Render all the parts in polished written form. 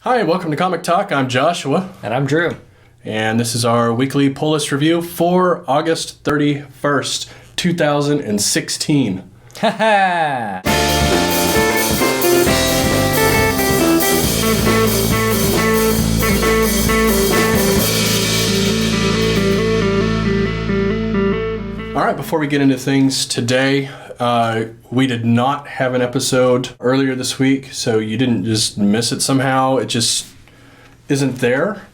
Hi, welcome to Comic Talk. I'm Joshua. And I'm Drew. And this is our weekly pull list review for August 31st, 2016. Haha! All right, before we get into things today, we did not have an episode earlier this week, so you didn't just miss it somehow. It just isn't there.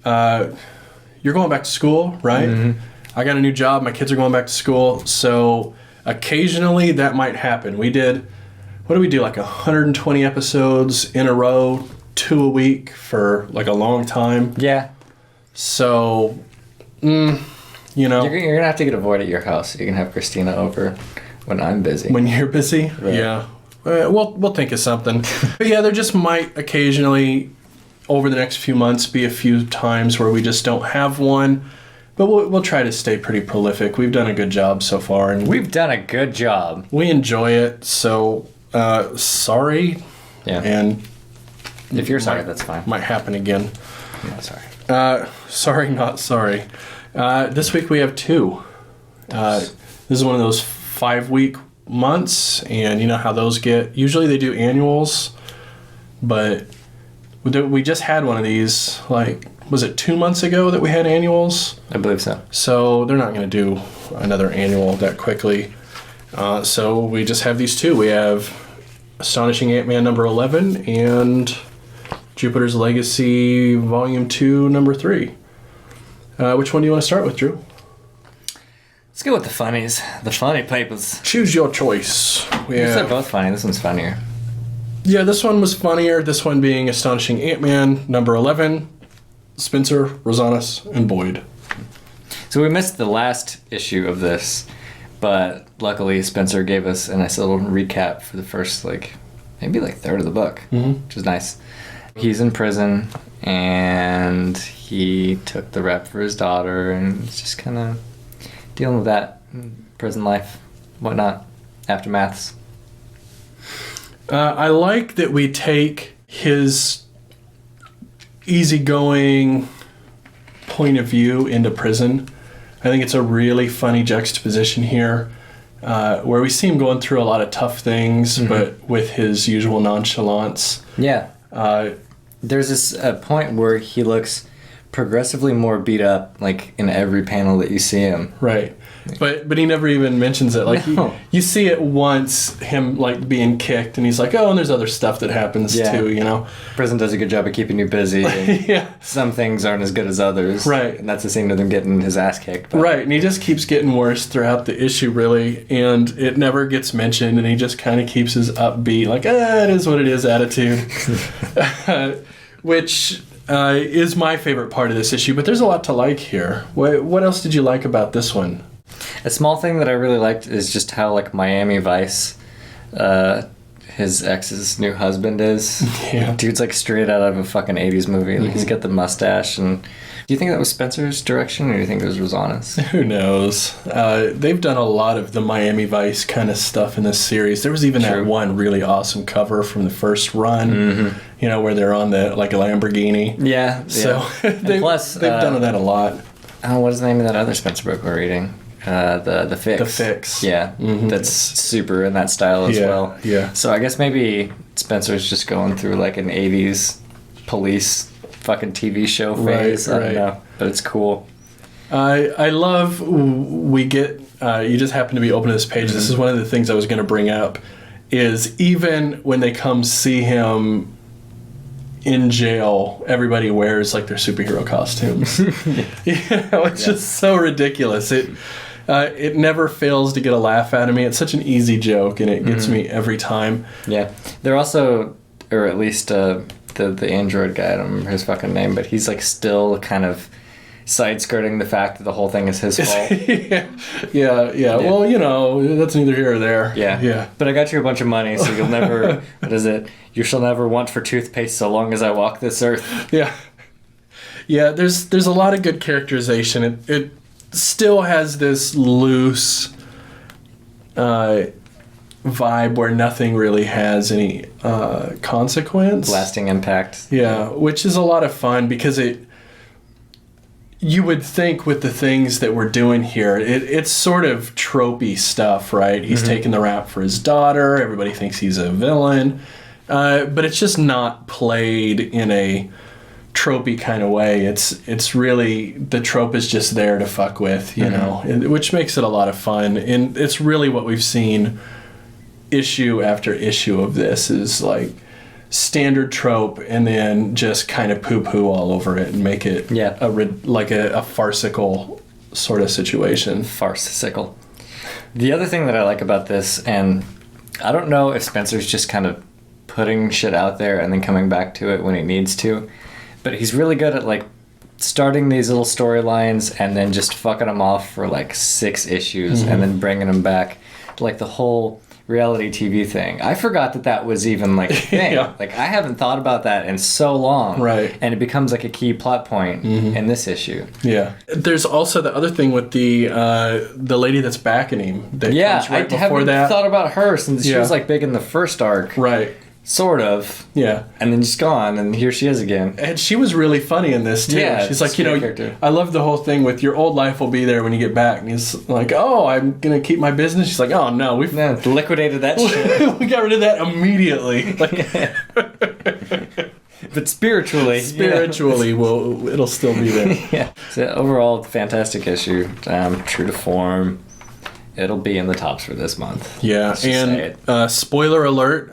You're going back to school, right? Mm-hmm. I got a new job. My kids are going back to school, so occasionally that might happen. We did, what do we do, like 120 episodes in a row, 2 a week for like a long time. Yeah. So, you know. You're going to have to get a void at your house. You can have Christina over when I'm busy. When you're busy? Right. Yeah. We'll think of something. But yeah, there just might occasionally, over the next few months, be a few times where we just don't have one. But we'll try to stay pretty prolific. We've done a good job so far. And we've done a good job. We enjoy it. So, sorry. Yeah. And if you're sorry, that's fine. Might happen again. Yeah, sorry. Sorry, not sorry. This week we have 2. This is one of those 5-week months, and you know how those get. Usually they do annuals, but we just had one of these, like, was it 2 months ago that we had annuals? I believe so. So they're not going to do another annual that quickly. So we just have these 2. We have Astonishing Ant-Man number 11 and Jupiter's Legacy Volume 2 number 3. Which one do you want to start with, Drew? Let's go with the funnies. The funny papers. Choose your choice. They're both funny. This one's funnier. Yeah, this one was funnier. This one being Astonishing Ant-Man number 11. Spencer, Rosanas, and Boyd. So we missed the last issue of this, but luckily Spencer gave us a nice little recap for the first, maybe third of the book, which is nice. He's in prison, and he took the rep for his daughter, and it's just kind of dealing with that prison life, whatnot, aftermaths. I like that we take his easygoing point of view into prison. I think it's a really funny juxtaposition here, where we see him going through a lot of tough things, but with his usual nonchalance. Yeah. There's this point where he looks progressively more beat up, in every panel that you see him. Right. But he never even mentions it. No. You see it once, him being kicked, and he's like, oh, and there's other stuff that happens too, you know. Prison does a good job of keeping you busy. Yeah. Some things aren't as good as others. Right. And that's the scene of him getting his ass kicked. But. Right, and he just keeps getting worse throughout the issue, really, and it never gets mentioned, and he just kind of keeps his upbeat, it is what it is attitude, which is my favorite part of this issue, but there's a lot to like here. What else did you like about this one? A small thing that I really liked is just how Miami Vice, his ex's new husband is. Yeah. Dude's straight out of a fucking 80s movie. He's got the mustache. And do you think that was Spencer's direction, or do you think it was Rosanna's? Who knows? They've done a lot of the Miami Vice kind of stuff in this series. There was even that one really awesome cover from the first run, where they're on the Lamborghini. Yeah. So they've done that a lot. Oh, what is the name of that other Spencer book we're reading? The Fix. The Fix. Yeah, that's super in that style as well. Yeah. So I guess maybe Spencer's just going through an 80s police fucking TV show phase. I don't know, but it's cool. I love we get, you just happen to be open to this page. This is one of the things I was going to bring up, is even when they come see him in jail, everybody wears their superhero costumes. It's just so ridiculous. It never fails to get a laugh out of me. It's such an easy joke, and it gets me every time. Yeah. They're also, or at least the android guy, I don't remember his fucking name, but he's still kind of side-skirting the fact that the whole thing is his fault. Yeah. Well, that's neither here or there. Yeah. But I got you a bunch of money, so you'll never, what is it? You shall never want for toothpaste so long as I walk this earth. Yeah. Yeah, there's a lot of good characterization. It still has this loose vibe where nothing really has any consequence. Lasting impact. Yeah, which is a lot of fun because you would think with the things that we're doing here, it's sort of tropey stuff, right? He's taking the rap for his daughter. Everybody thinks he's a villain. But it's just not played in a tropey kind of way. It's really, the trope is just there to fuck with, you know, which makes it a lot of fun. And it's really what we've seen issue after issue of this is like standard trope and then just kind of poo-poo all over it and make it a farcical sort of situation. Farcical. The other thing that I like about this, and I don't know if Spencer's just kind of putting shit out there and then coming back to it when he needs to, but he's really good at like starting these little storylines and then just fucking them off for like 6 issues and then bringing them back, like the whole reality TV thing. I forgot that was even like a thing. Like I haven't thought about that in so long. Right. And it becomes like a key plot point in this issue. Yeah. There's also the other thing with the lady that's backing him. That comes right I haven't thought about her since she was like big in the first arc. Right. Sort of. Yeah. And then just gone, and here she is again. And she was really funny in this, too. Yeah, she's like, character. I love the whole thing with your old life will be there when you get back. And he's like, oh, I'm going to keep my business. She's like, oh, no. We've liquidated that shit. We got rid of that immediately. But spiritually. It'll still be there. Yeah. So overall, fantastic issue. True to form. It'll be in the tops for this month. Yeah, and spoiler alert,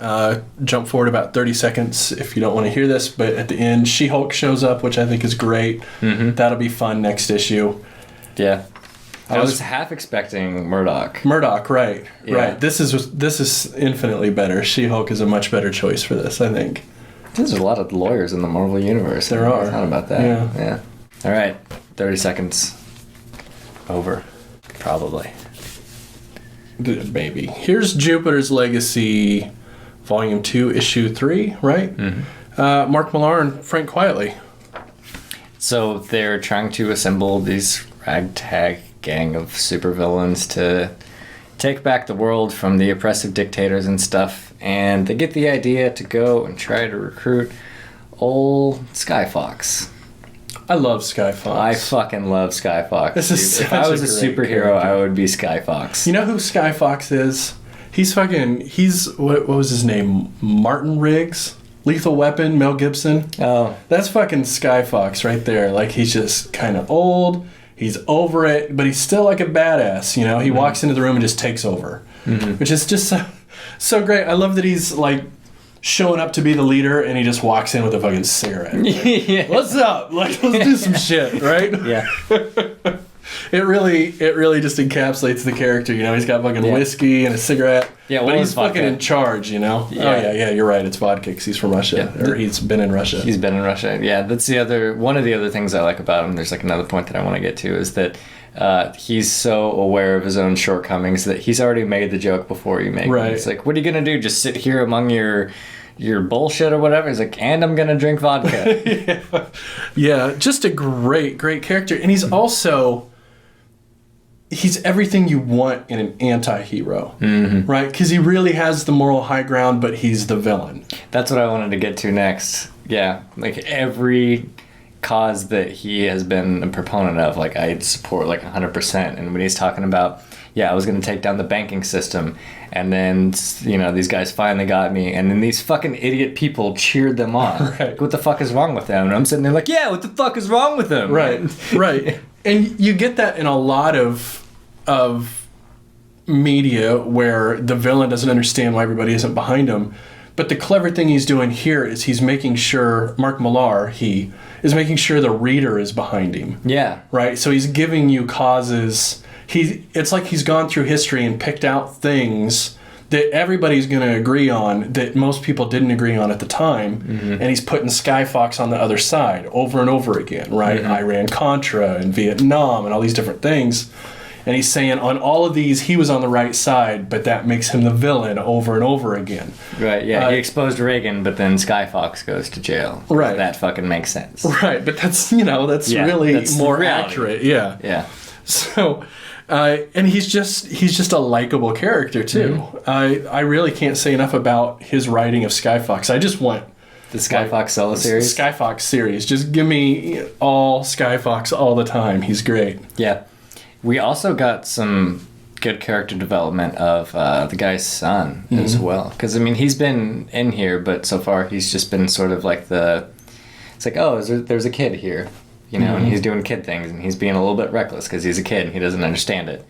jump forward about 30 seconds if you don't want to hear this, but at the end, She-Hulk shows up, which I think is great. That'll be fun next issue. Yeah. I was half expecting Murdoch. Right. Yeah. Right. This is infinitely better. She-Hulk is a much better choice for this, I think. There's a lot of lawyers in the Marvel Universe. There are. I thought about that. Yeah. All right. 30 seconds. Over. Probably. Baby. Here's Jupiter's Legacy, Volume 2, Issue 3, right? Mark Millar and Frank Quitely. So they're trying to assemble these ragtag gang of supervillains to take back the world from the oppressive dictators and stuff, and they get the idea to go and try to recruit old Skyfox. I love Skyfox. I fucking love Skyfox. If I was a superhero, character. I would be Skyfox. You know who Skyfox is? He's what was his name? Martin Riggs? Lethal Weapon, Mel Gibson. Oh. That's fucking Skyfox right there. Like, he's just kind of old, he's over it, but he's still like a badass, you know? He walks into the room and just takes over. Which is just so great. I love that he's like showing up to be the leader and he just walks in with a fucking cigarette. Like, what's up? Like, let's do some shit, right? Yeah. It really just encapsulates the character, you know. He's got fucking whiskey and a cigarette. Yeah, but he's fucking in charge, you know. Yeah. Oh yeah, you're right. It's vodka because he's from Russia, or he's been in Russia. He's been in Russia. Yeah, that's one of the other things I like about him. There's like another point that I want to get to is that he's so aware of his own shortcomings that he's already made the joke before you make it. It's like, what are you gonna do? Just sit here among your bullshit or whatever? He's like, and I'm gonna drink vodka. Yeah, just a great character, and he's also. He's everything you want in an anti-hero, right? Because he really has the moral high ground, but he's the villain. That's what I wanted to get to next. Yeah, like every cause that he has been a proponent of, like I support like 100%. And when he's talking about, I was going to take down the banking system, and then, these guys finally got me, and then these fucking idiot people cheered them on. Right. Like, what the fuck is wrong with them? And I'm sitting there like, what the fuck is wrong with them? Right. And you get that in a lot of media where the villain doesn't understand why everybody isn't behind him. But the clever thing he's doing here is he's making sure, Mark Millar, he is making sure the reader is behind him. Yeah. Right? So he's giving you causes. It's like he's gone through history and picked out things that everybody's going to agree on that most people didn't agree on at the time. And he's putting Skyfox on the other side over and over again, right? Iran-Contra and Vietnam and all these different things. And he's saying on all of these, he was on the right side, but that makes him the villain over and over again. Right, yeah. He exposed Reagan, but then Skyfox goes to jail. Right. That fucking makes sense. Right, but that's, that's really more accurate. Yeah. Yeah. So, And he's just a likable character too. I really can't say enough about his writing of Skyfox. I just want the Skyfox solo series. Skyfox series. Just give me all Skyfox all the time. He's great. Yeah. We also got some good character development of the guy's son as well. Because, I mean, he's been in here, but so far he's just been sort of like it's like, oh, there's a kid here, you know, and he's doing kid things, and he's being a little bit reckless because he's a kid and he doesn't understand it.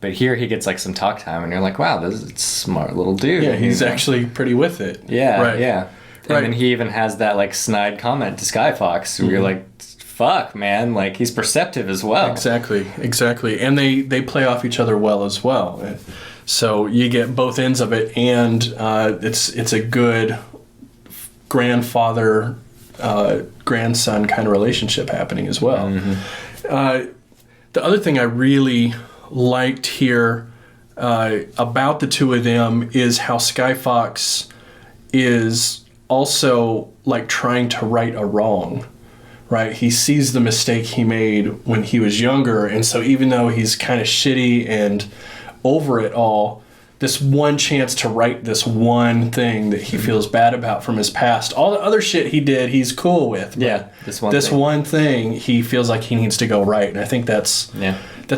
But here he gets like some talk time, and you're like, wow, this is a smart little dude. Yeah, he's actually pretty with it. Yeah, right. Yeah. And then he even has that like snide comment to Skyfox where you're like, fuck, man, like he's perceptive as well. Exactly. And they play off each other well as well. So you get both ends of it, and it's a good grandfather grandson kind of relationship happening as well. The other thing I really liked here about the two of them is how Skyfox is also like trying to right a wrong, right? He sees the mistake he made when he was younger, and so even though he's kind of shitty and over it all, this one chance to right this one thing that he feels bad about from his past. All the other shit he did, he's cool with. Yeah, this one thing he feels like he needs to go right, and I think that's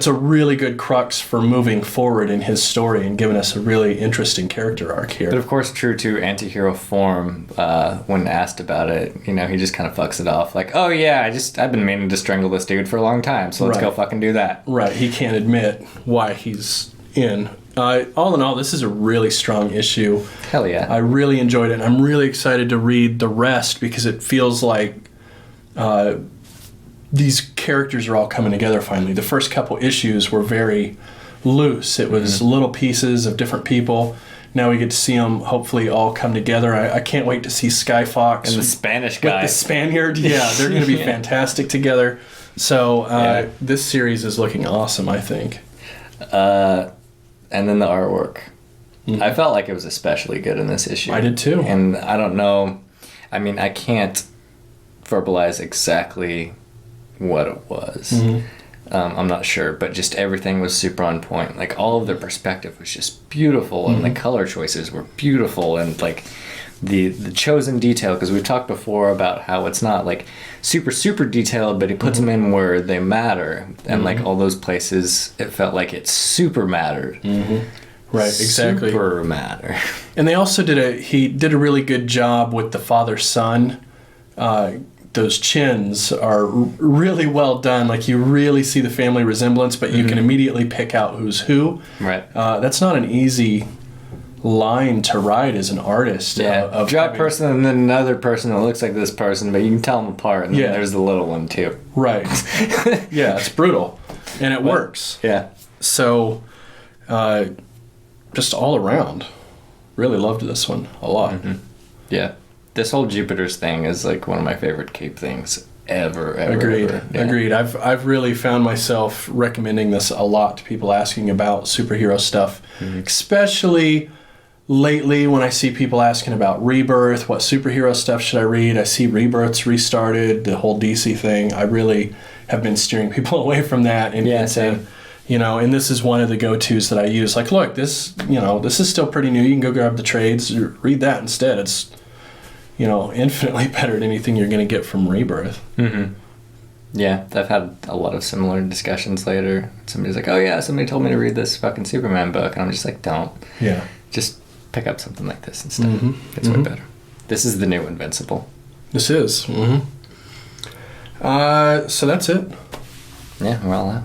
a really good crux for moving forward in his story and giving us a really interesting character arc here. But of course, true to anti-hero form, when asked about it, you know, he just kind of fucks it off. Like, oh yeah, I've been meaning to strangle this dude for a long time, so let's go fucking do that. Right, he can't admit why he's in. All in all, this is a really strong issue. Hell yeah. I really enjoyed it, and I'm really excited to read the rest because it feels like these characters are all coming together finally. The first couple issues were very loose. It was little pieces of different people. Now we get to see them hopefully all come together. I can't wait to see Skyfox. And the Spanish guy. With the Spaniard. Yeah, they're going to be fantastic together. So this series is looking awesome, I think. And then the artwork. I felt like it was especially good in this issue. I did too. And I don't know, I mean, I can't verbalize exactly what it was. I'm not sure, but just everything was super on point. Like, all of their perspective was just beautiful, and the color choices were beautiful, and like the chosen detail, because we've talked before about how it's not like super detailed, but he puts them in where they matter, and like all those places it felt like it super mattered. Right, exactly. Super matter. And they also he did a really good job with the father-son. Those chins are really well done. Like, you really see the family resemblance, but you can immediately pick out who's who. Right. That's not an easy line to write as an artist. Yeah, draw a person and then another person that looks like this person, but you can tell them apart, and then there's the little one too. Right. Yeah, it's brutal, and it works. Yeah. So, just all around, really loved this one a lot. Yeah. This whole Jupiter's thing is like one of my favorite Cape things ever. Agreed. Ever. Yeah. Agreed. I've really found myself recommending this a lot to people asking about superhero stuff, especially lately when I see people asking about Rebirth. What superhero stuff should I read? I see Rebirth's restarted, the whole DC thing. I really have been steering people away from that and saying, you know, and this is one of the go-tos that I use. Like, look, this is still pretty new. You can go grab the trades, read that instead. It's, infinitely better than anything you're going to get from Rebirth. Yeah, I've had a lot of similar discussions later. Somebody's like, oh yeah, somebody told me to read this fucking Superman book. And I'm just like, don't. Yeah. Just pick up something like this instead. It's way better. This is the new Invincible. This is. So that's it. Yeah, we're all out.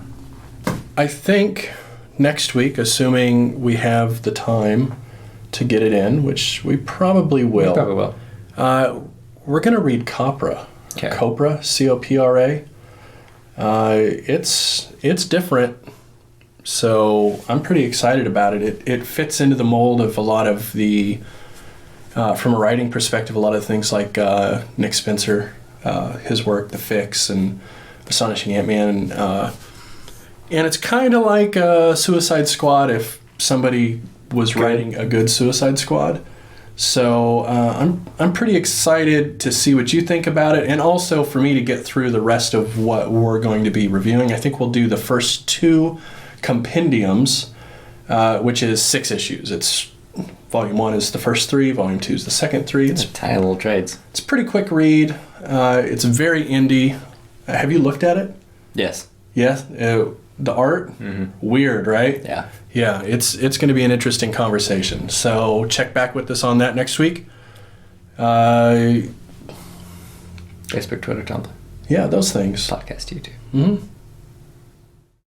I think next week, assuming we have the time to get it in, which we probably will. We probably will. We're going to read Copra. Okay. Copra, Copra. It's different, so I'm pretty excited about it. It fits into the mold of a lot of the, from a writing perspective, a lot of things like Nick Spencer, his work, The Fix, and Astonishing Ant-Man. And it's kind of like Suicide Squad if somebody was writing a good Suicide Squad. So I'm pretty excited to see what you think about it, and also for me to get through the rest of what we're going to be reviewing. I think we'll do the first two compendiums, which is 6 issues. It's volume 1 is the first 3, volume 2 is the second 3. It's tiny little trades. It's a pretty quick read. It's very indie. Have you looked at it? Yes. Yeah. The art, weird, right? Yeah. Yeah. It's going to be an interesting conversation. So check back with us on that next week. Facebook, Twitter, Tumblr. Yeah, those things. Podcast, YouTube. Mm-hmm.